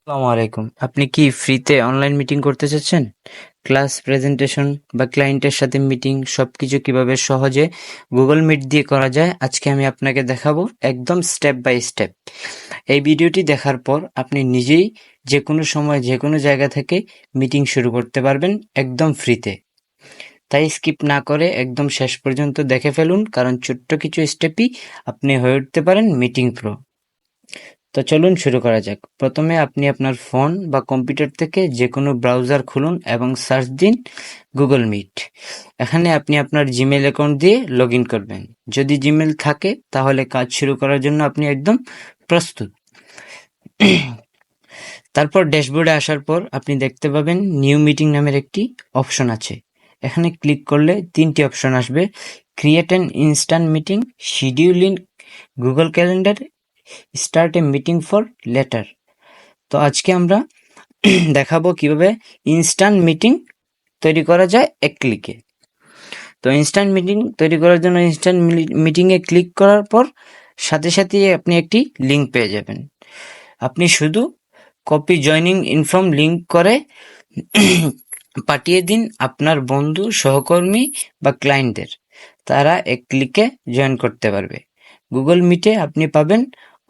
আসসালামু আলাইকুম। আপনি কি ফ্রিতে অনলাইন মিটিং করতে চাচ্ছেন? ক্লাস, প্রেজেন্টেশন বা ক্লায়েন্টের সাথে মিটিং সবকিছু কিভাবে সহজে গুগল মিট দিয়ে করা যায় আজকে আমি আপনাকে দেখাবো একদম স্টেপ বাই স্টেপ। এই ভিডিওটি দেখার পর আপনি নিজেই যে কোনো সময় যে কোনো জায়গা থেকে মিটিং শুরু করতে পারবেন একদম ফ্রিতে। তাই স্কিপ না করে একদম শেষ পর্যন্ত দেখে ফেলুন, কারণ ছোট্ট কিছু স্টেপই আপনি হয়ে উঠতে পারেন মিটিং প্রো। তো চলুন শুরু করা যাক। প্রথমে আপনি আপনার ফোন বা কম্পিউটার থেকে যে কোনো ব্রাউজার খুলুন এবং সার্চ দিন গুগল মিট। এখানে আপনি আপনার জিমেল অ্যাকাউন্ট দিয়ে লগ ইন করবেন। যদি জিমেল থাকে তাহলে কাজ শুরু করার জন্য আপনি একদম প্রস্তুত। তারপর ড্যাশবোর্ডে আসার পর আপনি দেখতে পাবেন নিউ মিটিং নামের একটি অপশন আছে। এখানে ক্লিক করলে তিনটি অপশন আসবে: create an instant meeting, schedule in Google calendar, start A meeting for letter. তো আজকে আমরা দেখাবো কিভাবে ইনস্ট্যান্ট মিটিং তৈরি করা যায় এক ক্লিকে। তো ইনস্ট্যান্ট মিটিং তৈরি করার জন্য ইনস্ট্যান্ট মিটিংয়ে ক্লিক করার পর সাথে সাথে আপনি একটি লিঙ্ক পেয়ে যাবেন। আপনি শুধু কপি জয়নিং ইনফর্ম লিঙ্ক করে পাঠিয়ে দিন আপনার বন্ধু, সহকর্মী বা ক্লায়েন্টদের। তারা এক ক্লিকে জয়েন করতে পারবে। গুগল মিটে আপনি পাবেন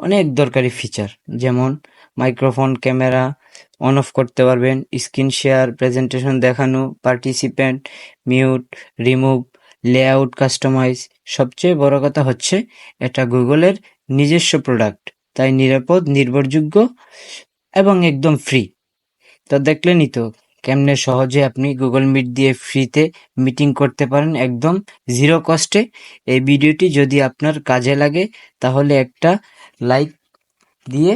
অনেক দরকারি ফিচার, যেমন মাইক্রোফোন, ক্যামেরা অন অফ করতে পারবেন, স্ক্রিন শেয়ার, প্রেজেন্টেশন দেখানো, participant mute, remove, layout customize. সবচেয়ে বড় কথা হচ্ছে এটা গুগলের নিজস্ব প্রোডাক্ট, তাই নিরাপদ, নির্ভরযোগ্য এবং একদম ফ্রি। তো দেখলেনই তো কেমনে সহজে আপনি গুগল মিট দিয়ে ফ্রিতে মিটিং করতে পারেন একদম জিরো কস্টে। এই ভিডিওটি যদি আপনার কাজে লাগে তাহলে একটা লাইক দিয়ে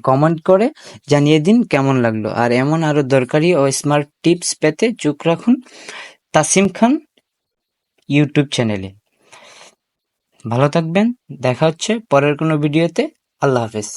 কমেন্ট করে জানিয়ে দিন কেমন লাগলো। আর এমন আরো দরকারি ও স্মার্ট টিপস পেতে চোখ রাখুন তাসিম খান ইউটিউব চ্যানেলে। ভালো থাকবেন, দেখা হচ্ছে পরের কোনো ভিডিওতে। আল্লাহ হাফেজ।